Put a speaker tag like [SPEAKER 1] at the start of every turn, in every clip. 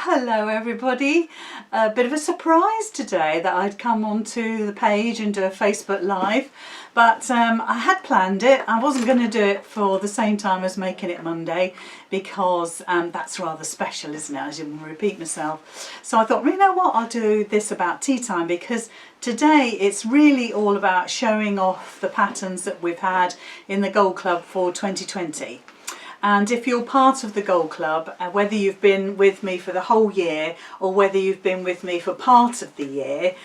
[SPEAKER 1] Hello everybody, a bit of a surprise today that I'd come onto the page and do a Facebook Live, but I had planned it. I wasn't going to do it for the same time as making it Monday because that's rather special, isn't it? I didn't want to repeat myself. So I thought, you know what, I'll do this about tea time because today it's really all about showing off the patterns that we've had in the Gold Club for 2020. And if you're part of the Gold Club, whether you've been with me for the whole year or whether you've been with me for part of the year,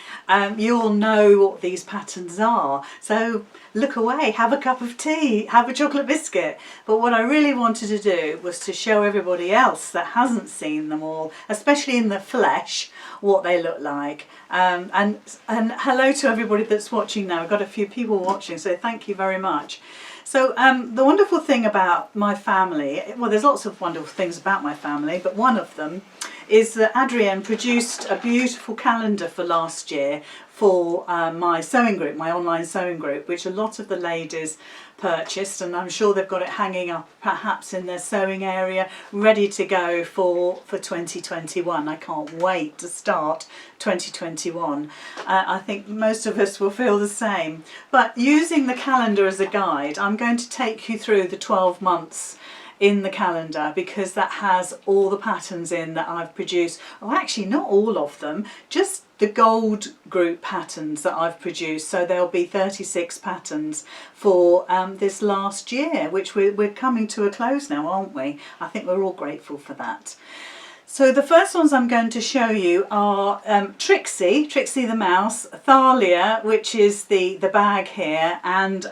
[SPEAKER 1] you'll know what these patterns are. So look away, have a cup of tea, have a chocolate biscuit. But what I really wanted to do was to show everybody else that hasn't seen them all, especially in the flesh, what they look like. And hello to everybody that's watching now. We've got a few people watching, so thank you very much. So the wonderful thing about my family, well, there's lots of wonderful things about my family, but one of them is that Adrienne produced a beautiful calendar for last year for my sewing group, my online sewing group, which a lot of the ladies purchased, and I'm sure they've got it hanging up perhaps in their sewing area, ready to go for 2021. I can't wait to start 2021. I think most of us will feel the same. But using the calendar as a guide, I'm going to take you through the 12 months in the calendar because that has all the patterns in that I've produced. Oh, actually not all of them, just the gold group patterns that I've produced. So there'll be 36 patterns for this last year, which we're coming to a close now, aren't we? I think we're all grateful for that. So the first ones I'm going to show you are Trixie the Mouse, Thalia, which is the bag here, and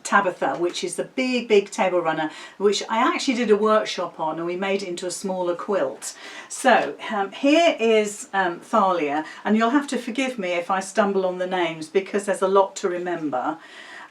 [SPEAKER 1] Tabitha, which is the big table runner, which I actually did a workshop on and we made it into a smaller quilt. So here is Thalia, and you'll have to forgive me if I stumble on the names because there's a lot to remember.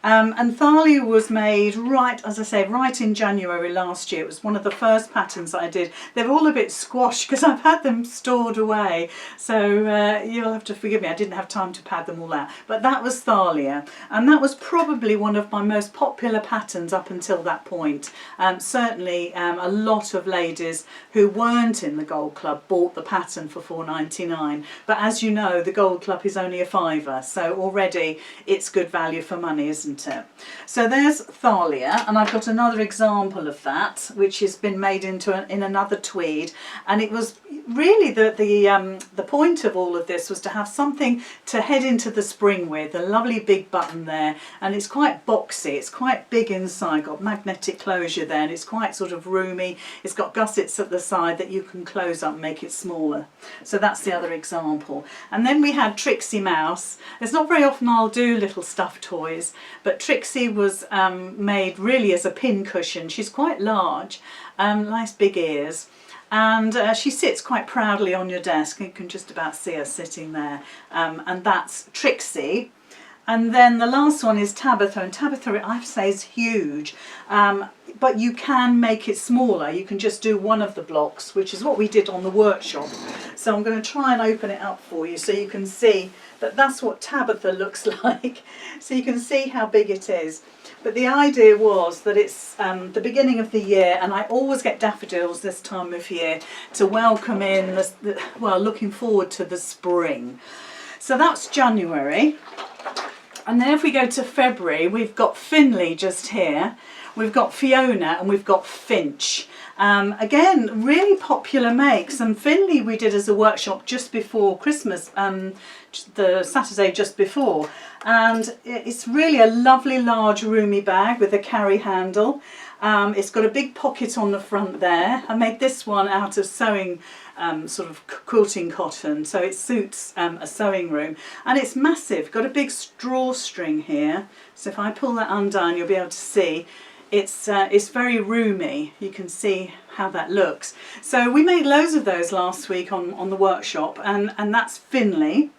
[SPEAKER 1] And Thalia was made right, as I say, right in January last year. It was one of the first patterns that I did. They're all a bit squashed because I've had them stored away. So you'll have to forgive me. I didn't have time to pad them all out. But that was Thalia. And that was probably one of my most popular patterns up until that point. Certainly a lot of ladies who weren't in the Gold Club bought the pattern for £4.99. But as you know, the Gold Club is only a £5. So already it's good value for money, isn't it? So there's Thalia, and I've got another example of that which has been made into in another tweed, and it was really the point of all of this was to have something to head into the spring with, a lovely big button there, and it's quite boxy, it's quite big inside, got magnetic closure there, and it's quite sort of roomy. It's got gussets at the side that you can close up and make it smaller. So that's the other example. And then we had Trixie Mouse. It's not very often I'll do little stuffed toys, but Trixie was made really as a pin cushion. She's quite large, nice big ears, and she sits quite proudly on your desk. You can just about see her sitting there, and that's Trixie. And then the last one is Tabitha, and Tabitha I say is huge, but you can make it smaller. You can just do one of the blocks, which is what we did on the workshop. So I'm going to try and open it up for you so you can see that that's what Tabitha looks like. So you can see how big it is. But the idea was that it's the beginning of the year, and I always get daffodils this time of year to welcome in, well, looking forward to the spring. So that's January. And then if we go to February, we've got Finley just here, we've got Fiona, and we've got Finch. Again, really popular makes, and Finley we did as a workshop just before Christmas, the Saturday just before, and it's really a lovely large roomy bag with a carry handle. It's got a big pocket on the front there. I made this one out of sewing sort of quilting cotton, so it suits a sewing room, and it's massive. Got a big drawstring here, so if I pull that undone you'll be able to see it's very roomy. You can see how that looks. So we made loads of those last week on the workshop, and that's Finley.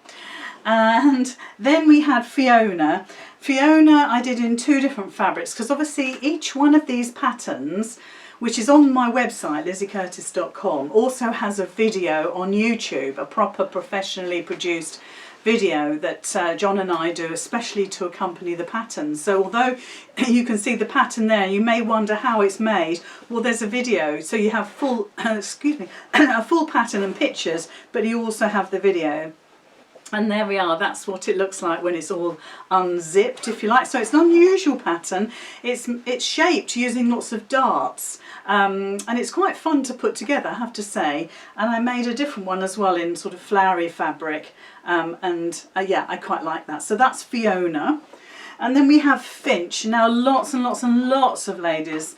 [SPEAKER 1] And then we had Fiona. Fiona I did in two different fabrics because obviously each one of these patterns, which is on my website lizzycurtis.com, also has a video on YouTube, a proper professionally produced video that John and I do, especially to accompany the patterns. So although you can see the pattern there, you may wonder how it's made. Well, there's a video, so you have full excuse me, a full pattern and pictures, but you also have the video. And there we are, that's what it looks like when it's all unzipped, if you like. So it's an unusual pattern. It's shaped using lots of darts, and it's quite fun to put together, I have to say. And I made a different one as well in sort of flowery fabric, yeah, I quite like that. So that's Fiona. And then we have Finch. Now lots and lots and lots of ladies,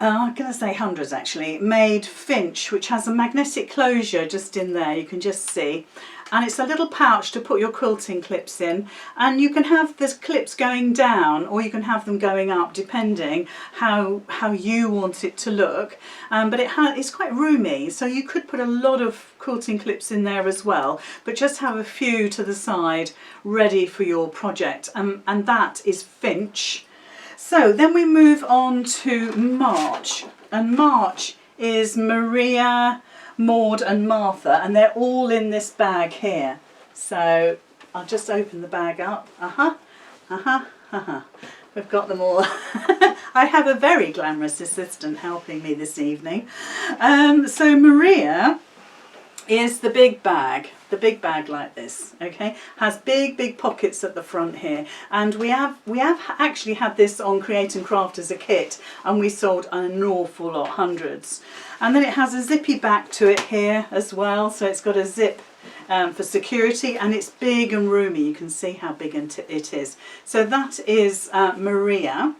[SPEAKER 1] I'm going to say hundreds actually, made Finch, which has a magnetic closure just in there, you can just see. And it's a little pouch to put your quilting clips in, and you can have the clips going down or you can have them going up depending how you want it to look. But it's quite roomy, so you could put a lot of quilting clips in there as well, but just have a few to the side ready for your project. And that is Finch. So then we move on to March, and March is Maria, Maud and Martha, and they're all in this bag here. So I'll just open the bag up. We've got them all. I have a very glamorous assistant helping me this evening. So Maria is the big bag like this, okay, has big pockets at the front here, and we have actually had this on Create and Craft as a kit, and we sold an awful lot, hundreds. And then it has a zippy back to it here as well, so it's got a zip for security, and it's big and roomy. You can see how big it is. So that is Maria.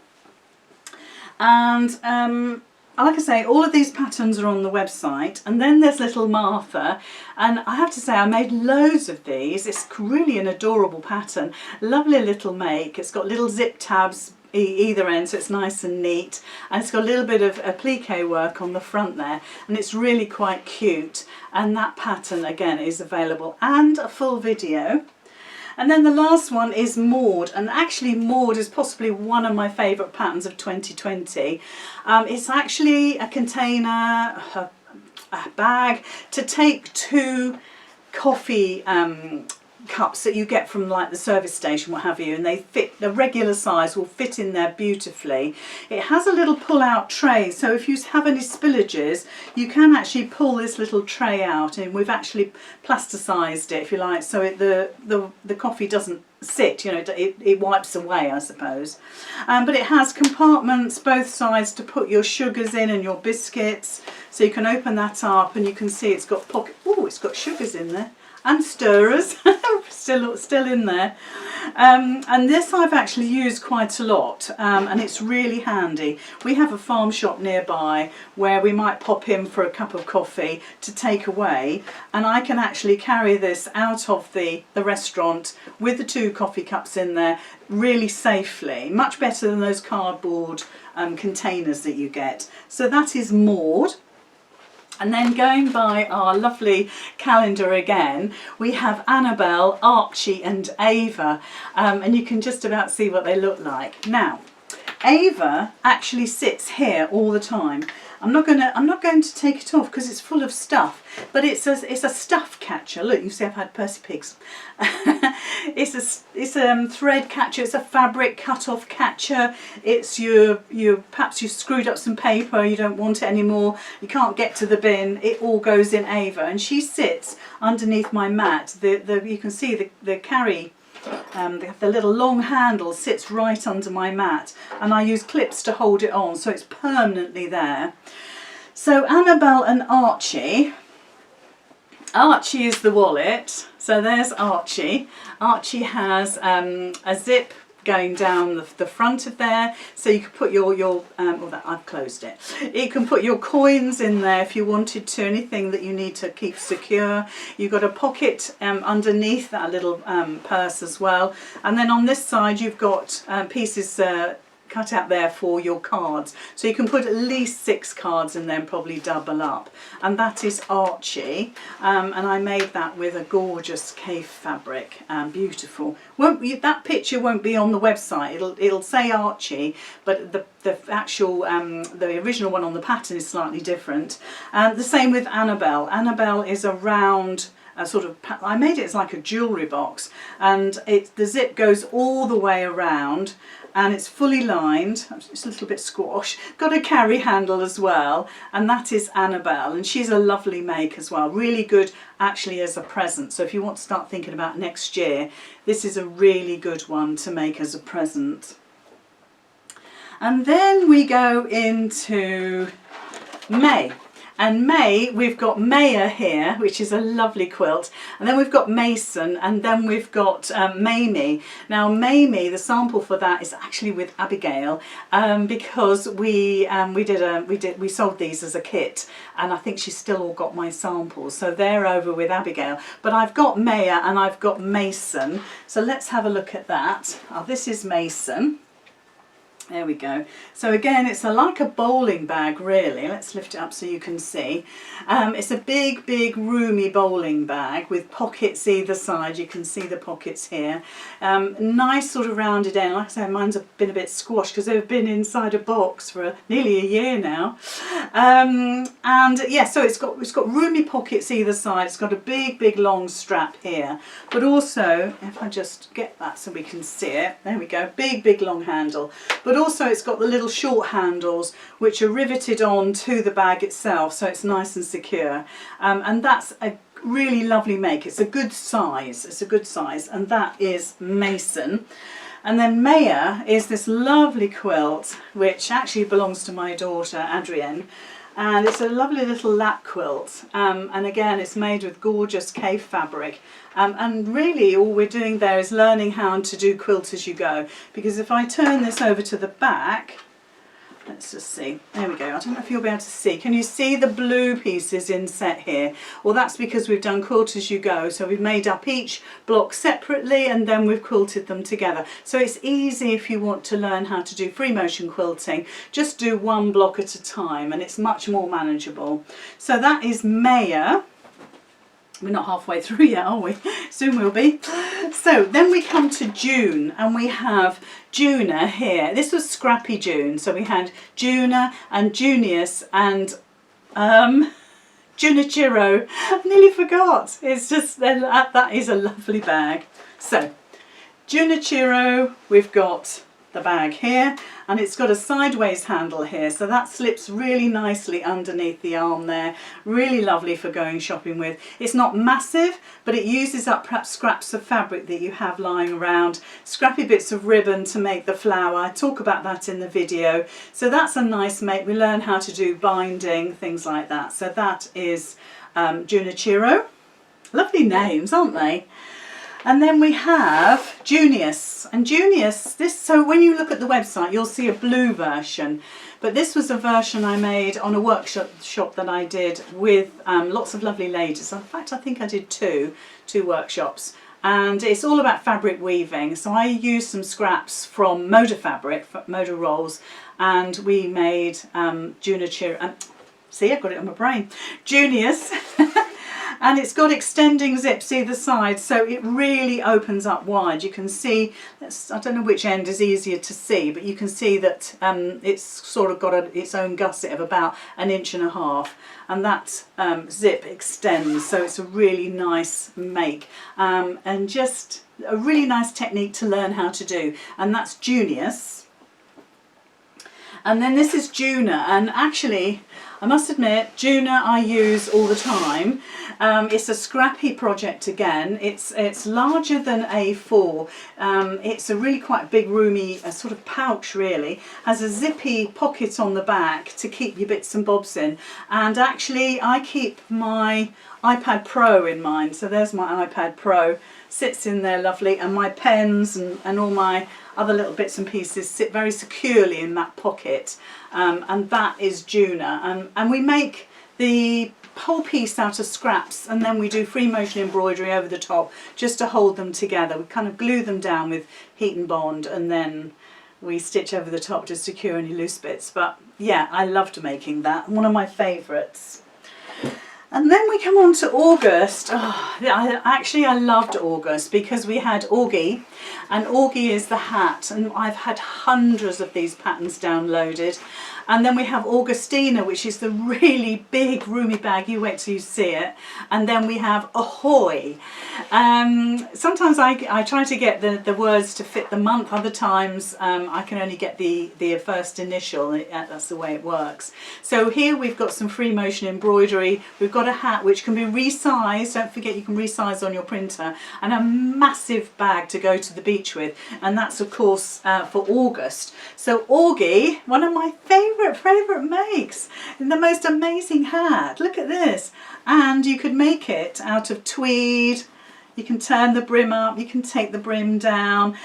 [SPEAKER 1] And like I say, all of these patterns are on the website. And then there's little Martha, and I have to say I made loads of these. It's really an adorable pattern, lovely little make. It's got little zip tabs either end, so it's nice and neat, and it's got a little bit of applique work on the front there, and it's really quite cute. And that pattern again is available, and a full video. And then the last one is Maud, and actually Maud is possibly one of my favourite patterns of 2020. It's actually a container, a bag to take 2 coffee cups that you get from like the service station, what have you, and they fit, the regular size will fit in there beautifully. It has a little pull out tray, so if you have any spillages you can actually pull this little tray out, and we've actually plasticized it, if you like, so the coffee doesn't sit, you know, it wipes away, I suppose. But it has compartments both sides to put your sugars in and your biscuits, so you can open that up and you can see it's got pocket, oh, it's got sugars in there, and stirrers still in there. And this I've actually used quite a lot, and it's really handy. We have a farm shop nearby where we might pop in for a cup of coffee to take away, and I can actually carry this out of the restaurant with the 2 coffee cups in there really safely, much better than those cardboard containers that you get. So that is Maud. And then going by our lovely calendar again, we have Annabelle, Archie and Ava, and you can just about see what they look like. Now, Ava actually sits here all the time. I'm not going to take it off because it's full of stuff, but it's a stuff catcher. Look, you see I've had Percy Pigs. It's a thread catcher. It's a fabric cut off catcher. It's perhaps you screwed up some paper, you don't want it anymore, you can't get to the bin. It all goes in Ava, and she sits underneath my mat. You can see the carry. The little long handle sits right under my mat, and I use clips to hold it on so it's permanently there. So Annabelle and Archie. Archie is the wallet. So there's Archie. Archie has a zip going down the front of there, so you can put I've closed it. You can put your coins in there if you wanted to, anything that you need to keep secure. You've got a pocket underneath that little purse as well, and then on this side you've got pieces cut out there for your cards, so you can put at least 6 cards in there and probably double up. And that is Archie, and I made that with a gorgeous cave fabric, beautiful. That picture won't be on the website, it'll say Archie, but the actual the original one on the pattern is slightly different. And the same with Annabelle. Annabelle is a round I made it as like a jewellery box, and the zip goes all the way around, and it's fully lined. It's a little bit squash. Got a carry handle as well, and that is Annabelle, and she's a lovely make as well. Really good actually as a present. So if you want to start thinking about next year, this is a really good one to make as a present. And then we go into May. And May, we've got Maya here, which is a lovely quilt. And then we've got Mason, and then we've got Mamie. Now Mamie, the sample for that is actually with Abigail, because we sold these as a kit, and I think she's still all got my samples. So they're over with Abigail. But I've got Maya and I've got Mason. So let's have a look at that. Oh, this is Mason. There we go. So again, it's like a bowling bag really. Let's lift it up so you can see. It's a big roomy bowling bag with pockets either side. You can see the pockets here. Nice sort of rounded end. Like I say, mine's been a bit squashed because they've been inside a box for nearly a year now. And yeah, so it's got roomy pockets either side. It's got a big long strap here. But also, if I just get that so we can see it, there we go. Big long handle. But also it's got the little short handles which are riveted on to the bag itself, so it's nice and secure, and that's a really lovely make. It's a good size, and that is Mason. And then Maya is this lovely quilt which actually belongs to my daughter Adrienne, and it's a lovely little lap quilt, and again it's made with gorgeous cave fabric. And really all we're doing there is learning how to do quilt as you go, because if I turn this over to the back, let's just see, there we go. I don't know if you'll be able to see. Can you see the blue pieces inset here? Well, that's because we've done quilt as you go, so we've made up each block separately and then we've quilted them together. So it's easy if you want to learn how to do free motion quilting. Just do one block at a time and it's much more manageable. So that is Maya. We're not halfway through yet, are we? Soon we'll be. So then we come to June, and we have Juna here. This was Scrappy June. So we had Juna and Junius and Junichiro. I nearly forgot. It's just, that is a lovely bag. So Junichiro, we've got the bag here, and it's got a sideways handle here, so that slips really nicely underneath the arm there. Really lovely for going shopping with. It's not massive, but it uses up perhaps scraps of fabric that you have lying around, scrappy bits of ribbon to make the flower. I talk about that in the video. So that's a nice make. We learn how to do binding, things like that. So that is Junichiro. Lovely names, aren't they? And then we have Junius, and Junius, so when you look at the website you'll see a blue version, but this was a version I made on a workshop that I did with lots of lovely ladies. In fact, I think I did two workshops, and it's all about fabric weaving. So I used some scraps from Moda fabric, Moda rolls, and we made Junichiro, see, I've got it on my brain, Junius. And it's got extending zips either side, so it really opens up wide. You can see, I don't know which end is easier to see, but you can see that it's sort of got its own gusset of about 1.5 inches, and that zip extends, so it's a really nice make, and just a really nice technique to learn how to do. And that's Junius. And then this is Juna, and actually I must admit Juna I use all the time. It's a scrappy project again. It's larger than A4. It's a really quite big roomy sort of pouch really. Has a zippy pocket on the back to keep your bits and bobs in. And actually I keep my iPad Pro in mine. So there's my iPad Pro. Sits in there lovely, and my pens and all my other little bits and pieces sit very securely in that pocket, and that is Juna, and we make the whole piece out of scraps, and then we do free motion embroidery over the top just to hold them together. We kind of glue them down with heat and bond, and then we stitch over the top to secure any loose bits. But yeah, I loved making that, one of my favourites. And then we come on to August. Oh, I loved August because we had Augie, and Augie is the hat, and I've had hundreds of these patterns downloaded, And then we have Augustina, which is the really big roomy bag. You wait till you see it. And then we have Ahoy. Sometimes I try to get the words to fit the month. Other times I can only get the first initial. That's the way it works. So here we've got some free motion embroidery. We've got a hat which can be resized. Don't forget you can resize on your printer. And a massive bag to go to the beach with. And that's of course for August. So Augie, one of my favourite makes, the most amazing hat. Look at this. And you could make it out of tweed. You can turn the brim up, you can take the brim down,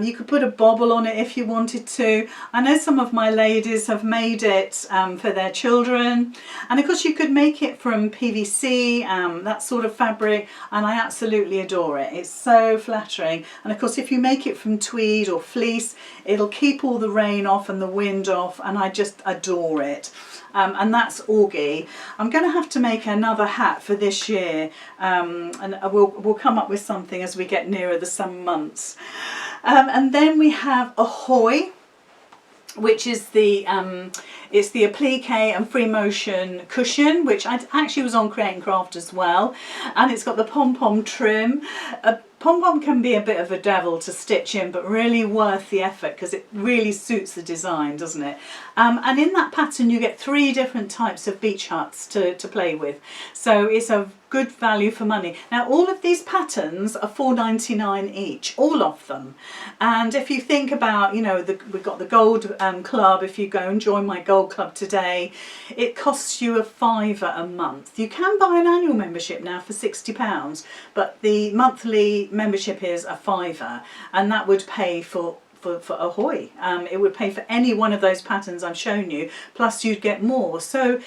[SPEAKER 1] you could put a bobble on it if you wanted to. I know some of my ladies have made it for their children, and of course you could make it from PVC, that sort of fabric, and I absolutely adore it. It's so flattering, and of course if you make it from tweed or fleece, it'll keep all the rain off and the wind off, and I just adore it. And that's Augie. I'm going to have to make another hat for this year, and we'll come up with something as we get nearer the summer months. And then we have Ahoy, which is it's the applique and free motion cushion, which I actually was on Create and Craft as well, and it's got the pom-pom trim. Pom-pom can be a bit of a devil to stitch in, but really worth the effort because it really suits the design, doesn't it? And in that pattern you get 3 different types of beach huts to play with, so it's a good value for money. Now all of these patterns are $4.99 each, all of them. And if you think about, you know, we've got the gold club. If you go and join my gold club today, it costs you $5 a month. You can buy an annual membership now for £60, but the monthly membership is $5, and that would pay for Ahoy. It would pay for any one of those patterns I've shown you, plus you'd get more. So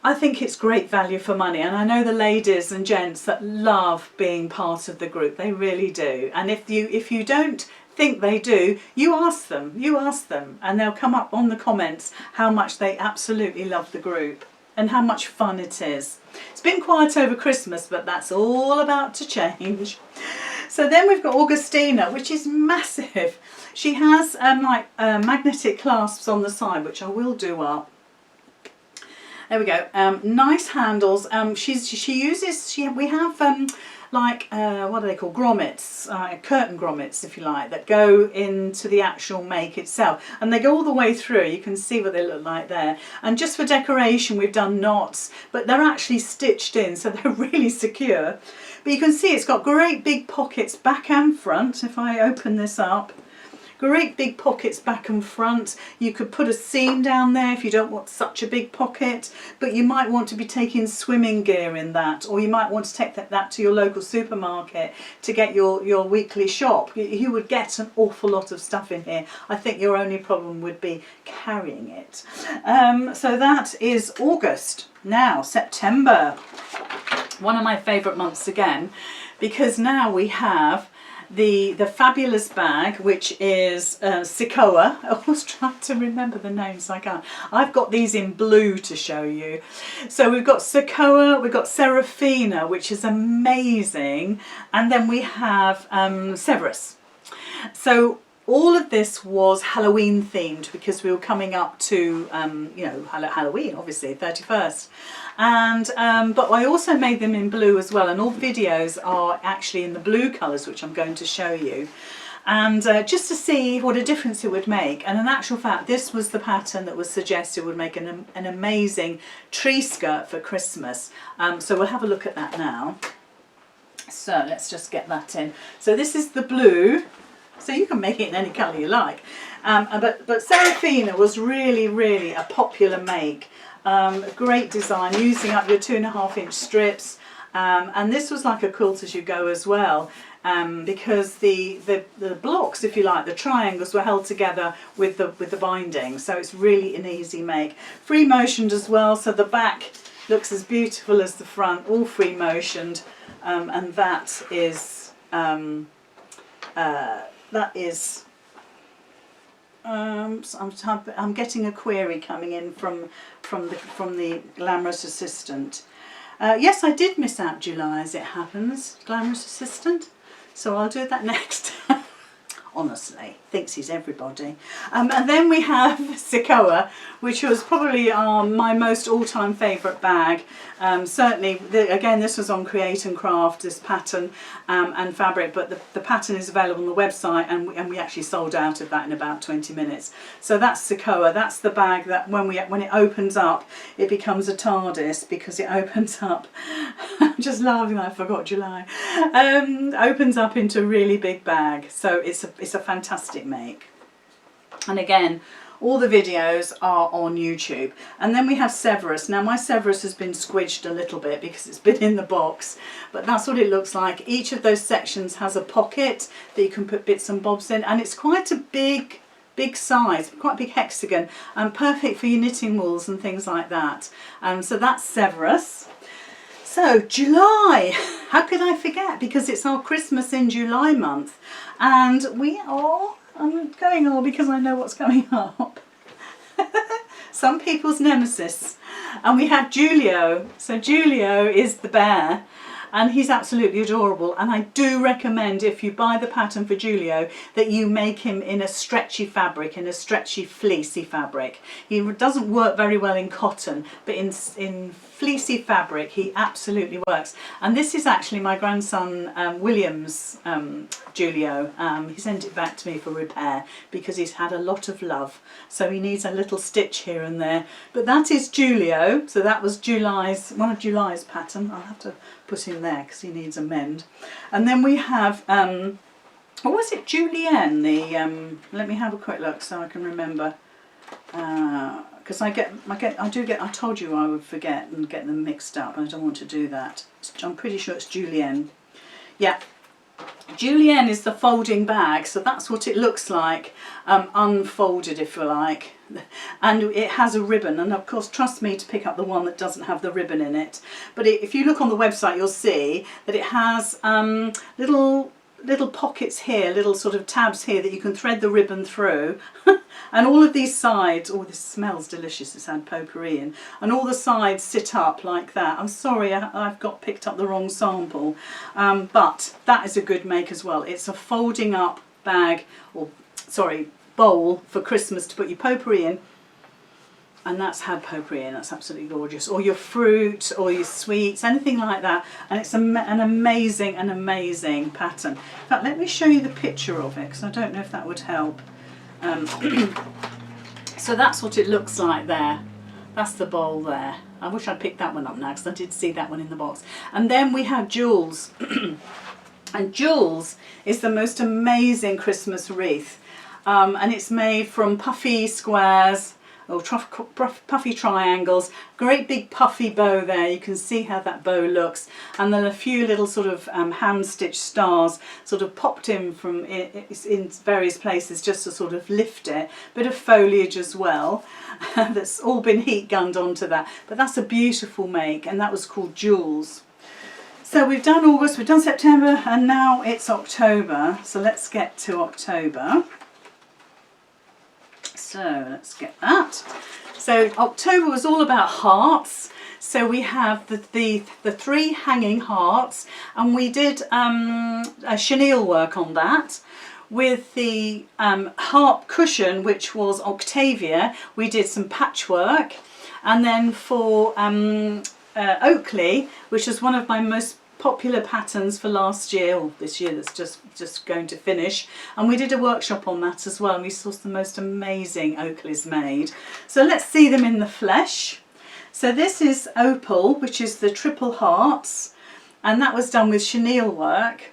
[SPEAKER 1] I think it's great value for money, and I know the ladies and gents that love being part of the group. They really do. And if you don't think they do, you ask them, and they'll come up on the comments how much they absolutely love the group and how much fun it is. It's been quiet over Christmas, but that's all about to change. So then we've got Augustina, which is massive. She has magnetic clasps on the side, which I will do up. There we go. Nice handles. We have what are they called? Grommets, curtain grommets, if you like, that go into the actual make itself, and they go all the way through. You can see what they look like there. And just for decoration, we've done knots, but they're actually stitched in, so they're really secure. But you can see it's got great big pockets back and front. If I open this up, great big pockets back and front. You could put a seam down there if you don't want such a big pocket, but you might want to be taking swimming gear in that, or you might want to take that to your local supermarket to get your weekly shop. You would get an awful lot of stuff in here. I think your only problem would be carrying it. So that is August. Now September, one of my favourite months again, because now we have the fabulous bag, which is Sakura. I was trying to remember the names, I can't. I've got these in blue to show you. So we've got Sakura, we've got Serafina, which is amazing, and then we have Severus. So all of this was Halloween themed because we were coming up to Halloween, obviously 31st. And but I also made them in blue as well, and all videos are actually in the blue colours, which I'm going to show you, and just to see what a difference it would make. And in actual fact, this was the pattern that was suggested would make an amazing tree skirt for Christmas. So we'll have a look at that now. So let's just get that in. So this is the blue, so you can make it in any colour you like, but Serafina was really a popular make. A great design, using up your 2.5-inch strips, and this was like a quilt as you go as well, because the blocks, if you like, the triangles were held together with the binding, so it's really an easy make. Free motioned as well, so the back looks as beautiful as the front, all free motioned, and that is I'm getting a query coming in from the glamorous assistant. Yes, I did miss out July, as it happens, glamorous assistant. So I'll do that next. honestly, thinks he's everybody. And then we have Sakura, which was probably my most all-time favourite bag. Certainly, again, this was on Create and Craft, this pattern and fabric, but the pattern is available on the website, and we actually sold out of that in about 20 minutes. So that's Sakura. That's the bag that when it opens up, it becomes a TARDIS, because it opens up. I'm just laughing that I forgot July. Opens up into a really big bag. So it's a fantastic make. And again, all the videos are on YouTube. And then we have Severus. Now my Severus has been squidged a little bit because it's been in the box, but that's what it looks like. Each of those sections has a pocket that you can put bits and bobs in, and it's quite a big size, quite a big hexagon, and perfect for your knitting wools and things like that. So that's Severus. So July, how could I forget, because it's our Christmas in July month, and I'm going on because I know what's coming up. Some people's nemesis. And we have Giulio. So Giulio is the bear, and he's absolutely adorable. And I do recommend, if you buy the pattern for Giulio, that you make him in a stretchy fabric, in a stretchy fleecy fabric. He doesn't work very well in cotton, but in fleecy fabric he absolutely works. And this is actually my grandson William's Giulio. He sent it back to me for repair because he's had a lot of love, so he needs a little stitch here and there. But that is Giulio. So that was one of July's pattern. I'll have to put him there because he needs a mend. And then we have what was it, Julienne? Let me have a quick look so I can remember. Because I told you I would forget and get them mixed up, and I don't want to do that. I'm pretty sure it's Julienne. Yeah, Julienne is the folding bag, so that's what it looks like, unfolded if you like. And it has a ribbon, and of course trust me to pick up the one that doesn't have the ribbon in it. But if you look on the website, you'll see that it has little pockets here, little sort of tabs here that you can thread the ribbon through. And all of these sides, oh, this smells delicious, it's had potpourri in, and all the sides sit up like that. I'm sorry I've picked up the wrong sample, but that is a good make as well. It's a folding up bag, or sorry, bowl for Christmas to put your potpourri in, and that's had potpourri in. That's absolutely gorgeous. Or your fruit, or your sweets, anything like that. And it's an amazing pattern. In fact, let me show you the picture of it, because I don't know if that would help. So that's what it looks like there. That's the bowl there. I wish I'd picked that one up now, because I did see that one in the box. And then we have Jules. And Jules is the most amazing Christmas wreath. And it's made from puffy squares, or puffy triangles, great big puffy bow there. You can see how that bow looks, and then a few little sort of hand stitched stars sort of popped in from in various places just to sort of lift it. Bit of foliage as well that's all been heat gunned onto that, but that's a beautiful make, and that was called Jules. So we've done August, we've done September, and now it's October. So let's get to October. So let's get that. So October was all about hearts. So we have the 3 hanging hearts, and we did a chenille work on that. With the heart cushion, which was Octavia, we did some patchwork. And then for Oakley, which was one of my most popular patterns for last year, or this year that's just going to finish, and we did a workshop on that as well, and we saw the most amazing Oakleys made. So let's see them in the flesh. So this is Opal, which is the triple hearts, and that was done with chenille work.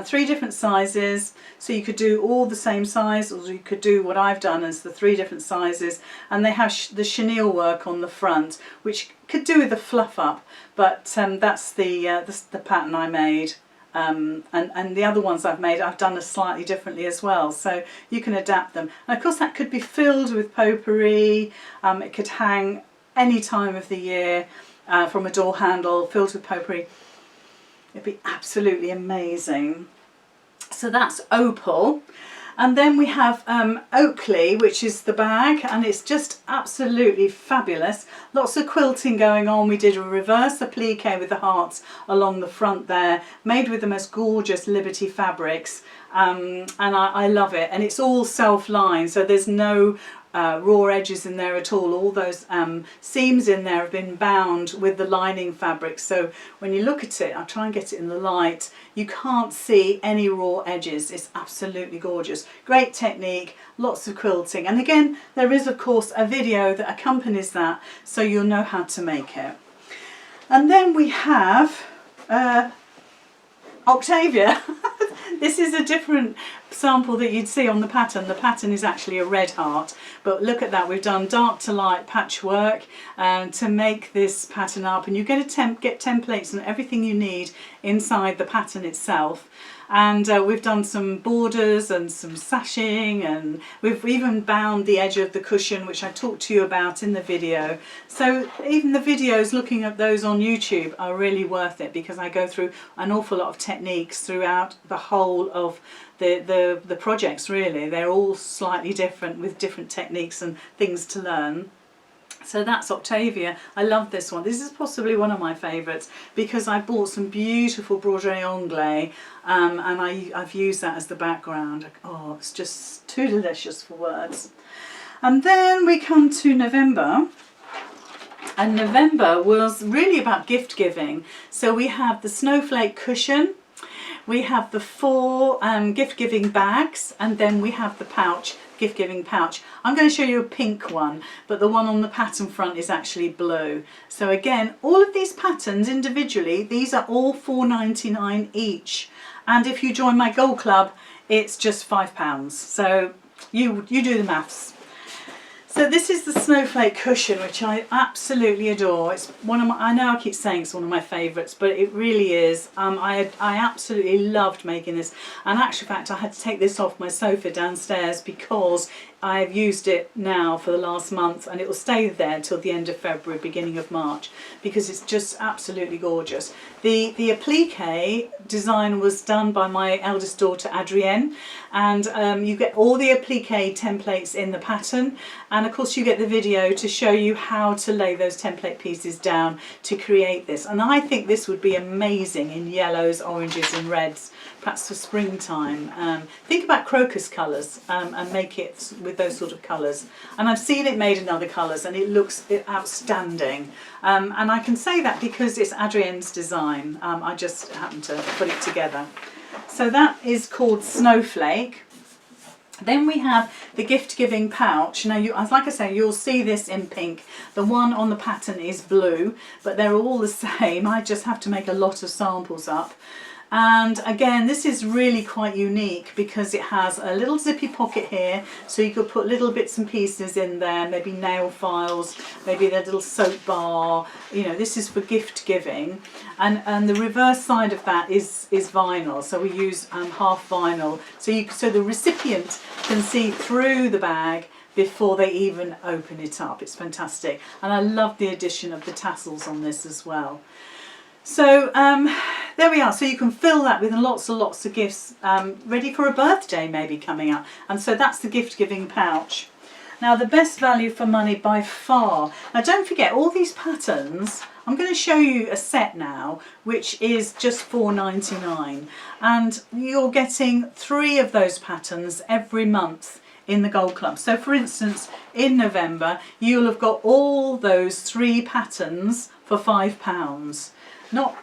[SPEAKER 1] 3 different sizes, so you could do all the same size, or you could do what I've done as the 3 different sizes, and they have the chenille work on the front, which could do with a fluff up, but that's the pattern I made, and the other ones I've made I've done slightly differently as well, so you can adapt them. And of course that could be filled with potpourri, it could hang any time of the year from a door handle, filled with potpourri. It'd be absolutely amazing. So that's Opal. And then we have Oakley, which is the bag, and it's just absolutely fabulous. Lots of quilting going on. We did a reverse applique with the hearts along the front there, made with the most gorgeous Liberty fabrics, and I love it. And it's all self-lined, so there's no raw edges in there at all those seams in there have been bound with the lining fabric, so when you look at it, I'll try and get it in the light, you can't see any raw edges. It's absolutely gorgeous, great technique, lots of quilting, and again there is of course a video that accompanies that, so you'll know how to make it. And then we have Octavia. This is a different sample that you'd see on the pattern. The pattern is actually a red heart, but look at that, we've done dark to light patchwork to make this pattern up, and you get templates and everything you need inside the pattern itself. And we've done some borders and some sashing, and we've even bound the edge of the cushion, which I talked to you about in the video. So even the videos, looking at those on YouTube, are really worth it, because I go through an awful lot of techniques throughout the whole of the projects. Really, they're all slightly different with different techniques and things to learn. So that's Octavia. I love this one. This is possibly one of my favourites, because I bought some beautiful broderie anglais, and I've used that as the background. Oh, it's just too delicious for words. And then we come to November. And November was really about gift giving. So we have the Snowflake Cushion, we have the 4 gift giving bags, and then we have the pouch, gift giving pouch. I'm going to show you a pink one, but the one on the pattern front is actually blue. So again, all of these patterns individually, these are all £4.99 each, and if you join my gold club it's just £5. So you do the maths. So this is the Snowflake Cushion, which I absolutely adore. It's one of my, I know I keep saying it's one of my favourites, but it really is. I absolutely loved making this. And actually, in fact, I had to take this off my sofa downstairs because I've used it now for the last month, and it will stay there until the end of February, beginning of March, because it's just absolutely gorgeous. The applique design was done by my eldest daughter Adrienne, and you get all the applique templates in the pattern, and of course you get the video to show you how to lay those template pieces down to create this. And I think this would be amazing in yellows, oranges and reds, perhaps for springtime. Think about crocus colours and make it with those sort of colours. And I've seen it made in other colours and it looks outstanding. And I can say that because it's Adrienne's design. I just happened to put it together. So that is called Snowflake. Then we have the gift giving pouch. Now, like I say, you'll see this in pink. The one on the pattern is blue, but they're all the same. I just have to make a lot of samples up. And again, this is really quite unique because it has a little zippy pocket here, so you could put little bits and pieces in there, maybe nail files, maybe a little soap bar. You know, this is for gift giving. And the reverse side of that is vinyl, so we use half vinyl, so the recipient can see through the bag before they even open it up. It's fantastic, and I love the addition of the tassels on this as well. So there we are. So you can fill that with lots and lots of gifts ready for a birthday maybe coming up. And so that's the gift giving pouch. Now, the best value for money by far. Now, don't forget all these patterns. I'm going to show you a set now, which is just £4.99, and you're getting 3 of those patterns every month in the Gold Club. So for instance, in November, you'll have got all those 3 patterns for £5. Not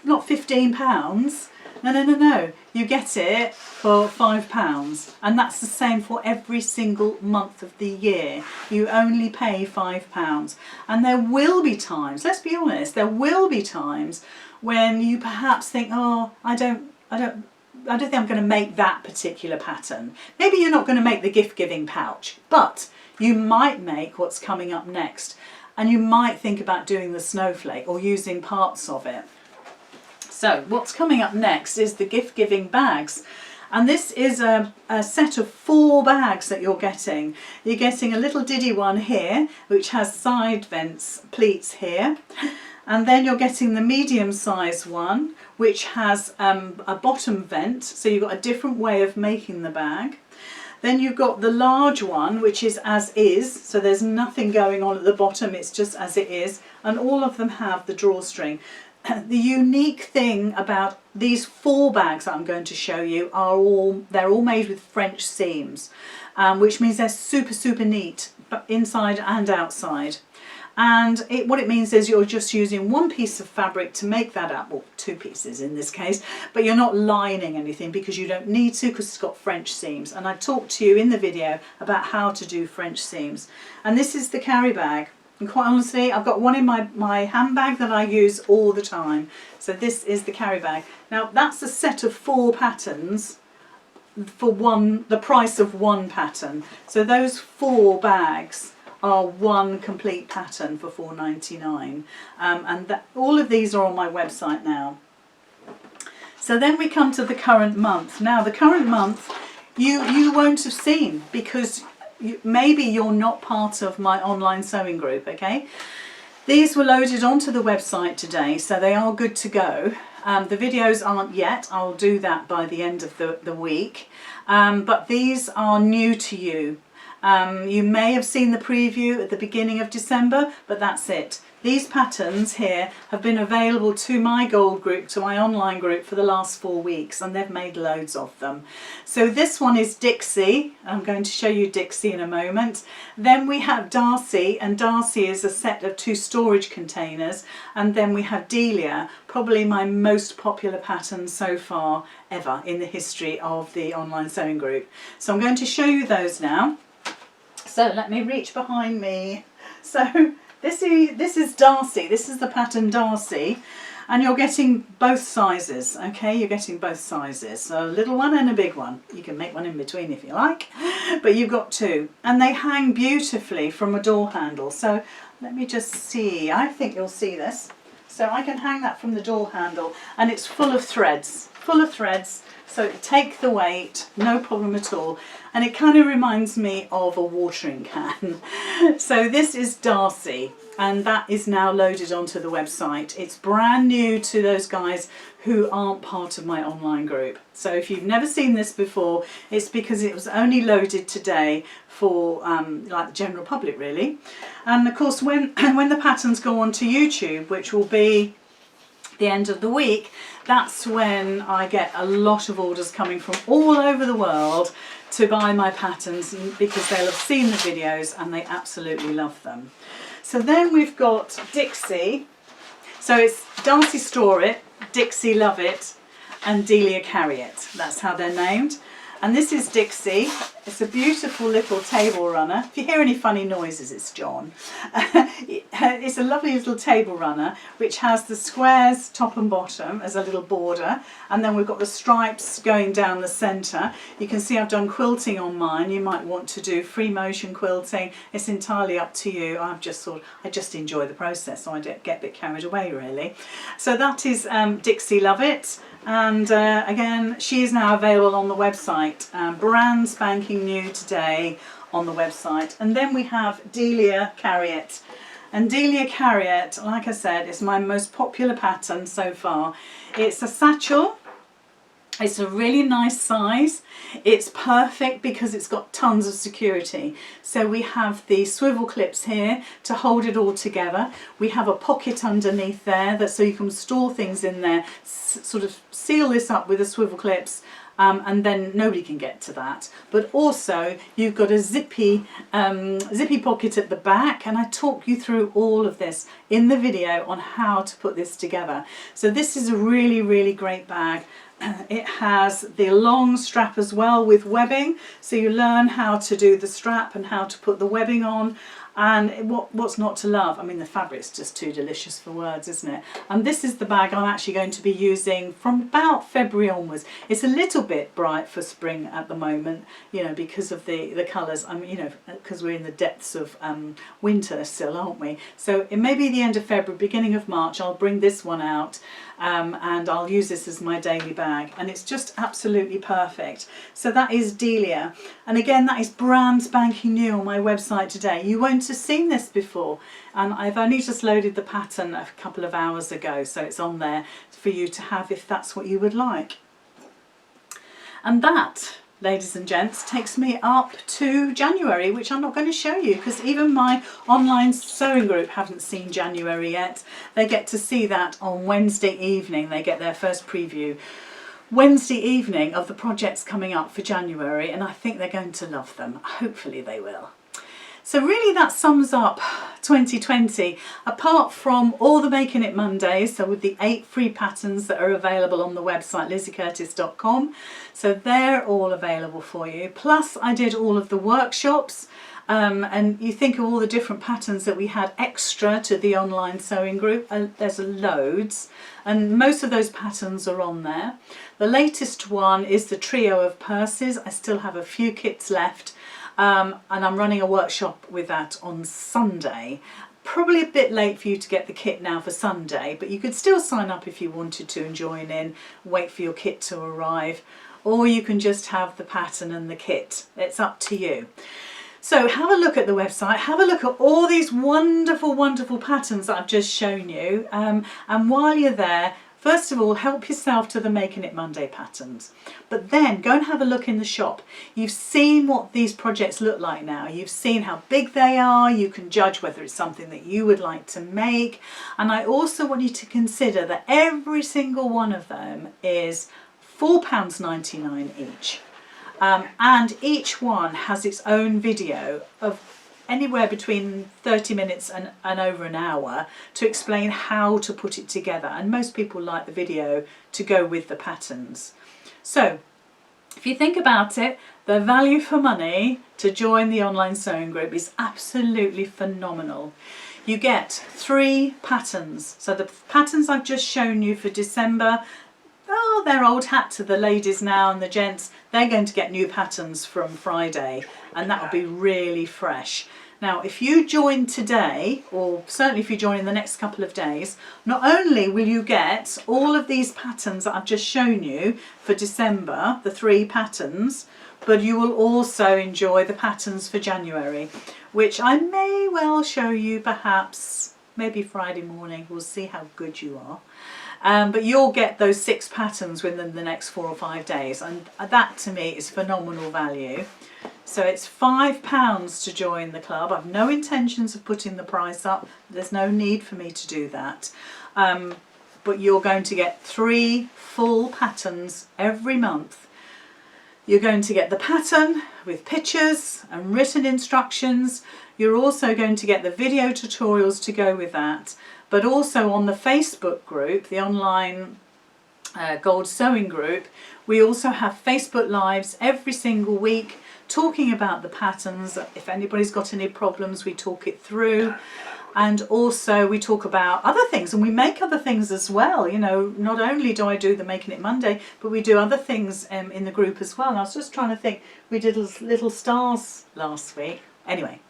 [SPEAKER 1] £15. No. You get it for £5, and that's the same for every single month of the year. You only pay £5, and there will be times. Let's be honest. There will be times when you perhaps think, oh, I don't think I'm going to make that particular pattern. Maybe you're not going to make the gift giving pouch, but you might make what's coming up next. And you might think about doing the snowflake or using parts of it. So what's coming up next is the gift giving bags. And this is a set of 4 bags that you're getting. You're getting a little diddy one here, which has side vents, pleats here. And then you're getting the medium size one, which has a bottom vent. So you've got a different way of making the bag. Then you've got the large one, which is as is, so there's nothing going on at the bottom, it's just as it is, and all of them have the drawstring. The unique thing about these 4 bags that I'm going to show you are they're all made with French seams, which means they're super neat, but inside and outside. And what it means is you're just using 1 piece of fabric to make that up, well 2 pieces in this case, but you're not lining anything because you don't need to, because it's got French seams. And I talked to you in the video about how to do French seams. And this is the carry bag. And quite honestly, I've got one in my handbag that I use all the time. So this is the carry bag. Now that's a set of 4 patterns for the price of 1 pattern. So those 4 bags are 1 complete pattern for $4.99, and all of these are on my website now. So then we come to the current month. Now the current month you won't have seen because maybe you're not part of my online sewing group, okay? These were loaded onto the website today, so they are good to go. The videos aren't yet, I'll do that by the end of the week, but these are new to you. You may have seen the preview at the beginning of December, but that's it. These patterns here have been available to my gold group, to my online group, for the last 4 weeks, and they've made loads of them. So this one is Dixie. I'm going to show you Dixie in a moment. Then we have Darcy, and Darcy is a set of 2 storage containers. And then we have Delia, probably my most popular pattern so far ever in the history of the online sewing group. So I'm going to show you those now. So let me reach behind me. So this is Darcy. This is the pattern Darcy, and you're getting both sizes, okay? You're getting both sizes, so a little one and a big one. You can make one in between if you like, but you've got 2, and they hang beautifully from a door handle. So let me just see. I think you'll see this. So I can hang that from the door handle, and it's full of threads, so take the weight, no problem at all. And it kind of reminds me of a watering can. So this is Darcy, and that is now loaded onto the website. It's brand new to those guys who aren't part of my online group. So if you've never seen this before, it's because it was only loaded today for like the general public really. And of course when the patterns go onto YouTube, which will be the end of the week, that's when I get a lot of orders coming from all over the world to buy my patterns, because they'll have seen the videos and they absolutely love them. So then we've got Dixie. So it's Darcy Store It, Dixie Love It, and Delia Carriot. That's how they're named. And this is Dixie. It's a beautiful little table runner. If you hear any funny noises, it's John. It's a lovely little table runner which has the squares top and bottom as a little border, and then we've got the stripes going down the centre. You can see I've done quilting on mine. You might want to do free motion quilting. It's entirely up to you. I just enjoy the process, so I don't get a bit carried away really. So that is Dixie Love It. And again, she is now available on the website, brand spanking new today on the website. And then we have Delia Carriot. And Delia Carriot, like I said, is my most popular pattern so far. It's a satchel. It's a really nice size. It's perfect because it's got tons of security. So we have the swivel clips here to hold it all together. We have a pocket underneath there so you can store things in there, sort of seal this up with the swivel clips, and then nobody can get to that. But also you've got a zippy pocket at the back, and I talk you through all of this in the video on how to put this together. So this is a really, really great bag. It has the long strap as well with webbing, so you learn how to do the strap and how to put the webbing on. And what's not to love? I mean, the fabric's just too delicious for words, isn't it? And this is the bag I'm actually going to be using from about February onwards. It's a little bit bright for spring at the moment, you know, because of the colours. I mean, you know, because we're in the depths of winter still, aren't we? So it may be the end of February, beginning of March, I'll bring this one out. And I'll use this as my daily bag, and it's just absolutely perfect. So that is Delia, and again that is brand spanking new on my website today. You won't have seen this before, and I've only just loaded the pattern a couple of hours ago, so it's on there for you to have if that's what you would like. And that ladies and gents, takes me up to January, which I'm not going to show you because even my online sewing group haven't seen January yet. They get to see that on Wednesday evening. They get their first preview Wednesday evening of the projects coming up for January, and I think they're going to love them. Hopefully they will. So really that sums up 2020, apart from all the Making It Mondays, so with the 8 free patterns that are available on the website lizzycurtis.com. So they're all available for you. Plus I did all of the workshops, and you think of all the different patterns that we had extra to the online sewing group. There's loads, and most of those patterns are on there. The latest one is the trio of purses. I still have a few kits left. And I'm running a workshop with that on Sunday. Probably a bit late for you to get the kit now for Sunday, but you could still sign up if you wanted to and join in, wait for your kit to arrive, or you can just have the pattern and the kit. It's up to you. So have a look at the website, have a look at all these wonderful, wonderful patterns that I've just shown you, and while you're there, first of all, help yourself to the Making It Monday patterns, but then go and have a look in the shop. You've seen what these projects look like now. You've seen how big they are. You can judge whether it's something that you would like to make. And I also want you to consider that every single one of them is £4.99 each. And each one has its own video of anywhere between 30 minutes and over an hour to explain how to put it together, and most people like the video to go with the patterns. So if you think about it, the value for money to join the online sewing group is absolutely phenomenal. You get 3 patterns. So the patterns I've just shown you for December, oh, they're old hat to the ladies now, and the gents, they're going to get new patterns from Friday, and that will be really fresh. Now, if you join today, or certainly if you join in the next couple of days, not only will you get all of these patterns that I've just shown you for December, the 3 patterns, but you will also enjoy the patterns for January, which I may well show you perhaps maybe Friday morning. We'll see how good you are. But you'll get those 6 patterns within the next 4 or 5 days, and that to me is phenomenal value. So it's £5 to join the club. I've no intentions of putting the price up. There's no need for me to do that. But you're going to get 3 full patterns every month. You're going to get the pattern with pictures and written instructions. You're also going to get the video tutorials to go with that. But also on the Facebook group, the online Gold Sewing group, we also have Facebook Lives every single week talking about the patterns. If anybody's got any problems, we talk it through. And also we talk about other things, and we make other things as well. You know, not only do I do the Making It Monday, but we do other things in the group as well. And I was just trying to think, we did little stars last week. Anyway.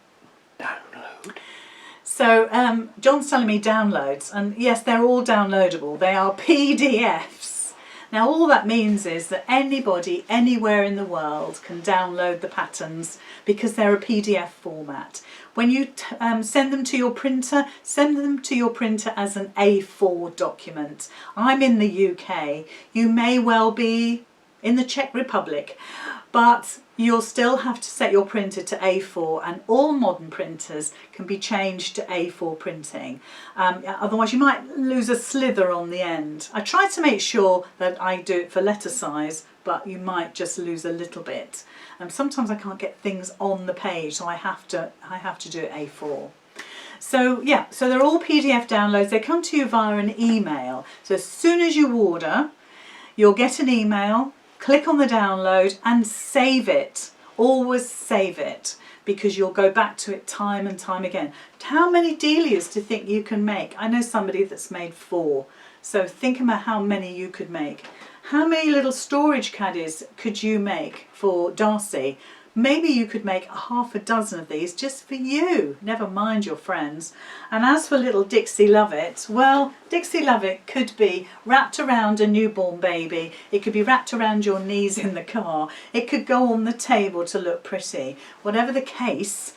[SPEAKER 1] Download. So John's telling me downloads, and yes, they're all downloadable. They are PDFs. Now all that means is that anybody anywhere in the world can download the patterns because they're a PDF format. When you send them to your printer, send them to your printer as an A4 document. I'm in the UK. You may well be in the Czech Republic, but you'll still have to set your printer to A4, and all modern printers can be changed to A4 printing. Otherwise you might lose a slither on the end. I try to make sure that I do it for letter size, but you might just lose a little bit. Sometimes I can't get things on the page, so I have to do it A4. So yeah, so they're all PDF downloads. They come to you via an email. So as soon as you order, you'll get an email. Click on the download and save it. Always save it, because you'll go back to it time and time again. How many Delias do you think you can make? I know somebody that's made 4. So think about how many you could make. How many little storage caddies could you make for Darcy? Maybe you could make half a dozen of these just for you, never mind your friends. And as for little Dixie Lovett, well, Dixie Lovett could be wrapped around a newborn baby. It could be wrapped around your knees in the car. It could go on the table to look pretty. Whatever the case,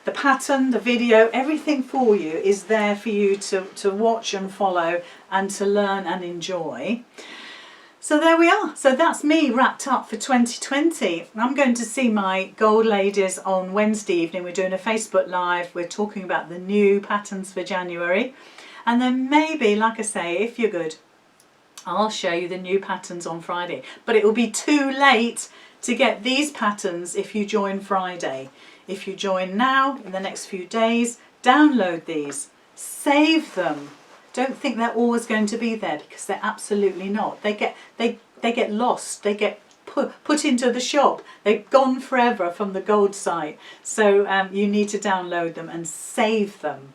[SPEAKER 1] the pattern, the video, everything for you is there for you to watch and follow and to learn and enjoy. So there we are. So that's me wrapped up for 2020. I'm going to see my gold ladies on Wednesday evening. We're doing a Facebook Live. We're talking about the new patterns for January. And then maybe, like I say, if you're good, I'll show you the new patterns on Friday. But it will be too late to get these patterns if you join Friday. If you join now, in the next few days, download these, save them. Don't think they're always going to be there, because they're absolutely not. They get lost. They get put into the shop. They're gone forever from the gold site. So you need to download them and save them.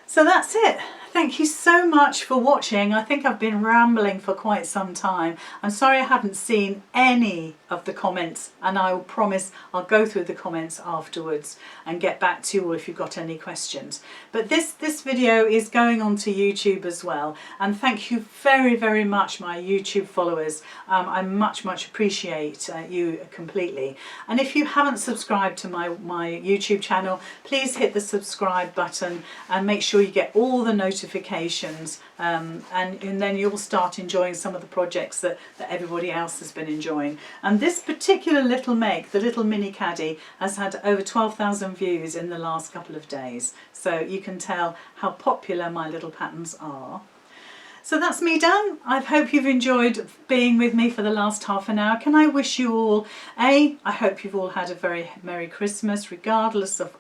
[SPEAKER 1] So that's it. Thank you so much for watching. I think I've been rambling for quite some time. I'm sorry I haven't seen any of the comments, and I will promise I'll go through the comments afterwards and get back to you all if you've got any questions. But this video is going on to YouTube as well, and thank you very, very much, my YouTube followers. I much appreciate you completely. And if you haven't subscribed to my YouTube channel, please hit the subscribe button and make sure you get all the notifications, and then you'll start enjoying some of the projects that everybody else has been enjoying. And this particular little make, the little mini caddy, has had over 12,000 views in the last couple of days, so you can tell how popular my little patterns are. So that's me done. I hope you've enjoyed being with me for the last half an hour. Can I wish you all I hope you've all had a very Merry Christmas, regardless of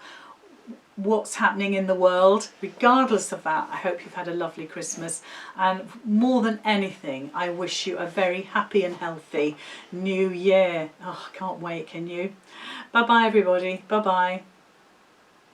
[SPEAKER 1] what's happening in the world. Regardless of that, I hope you've had a lovely Christmas, and more than anything, I wish you a very happy and healthy new year. Oh, I can't wait, can you? Bye bye everybody. Bye bye.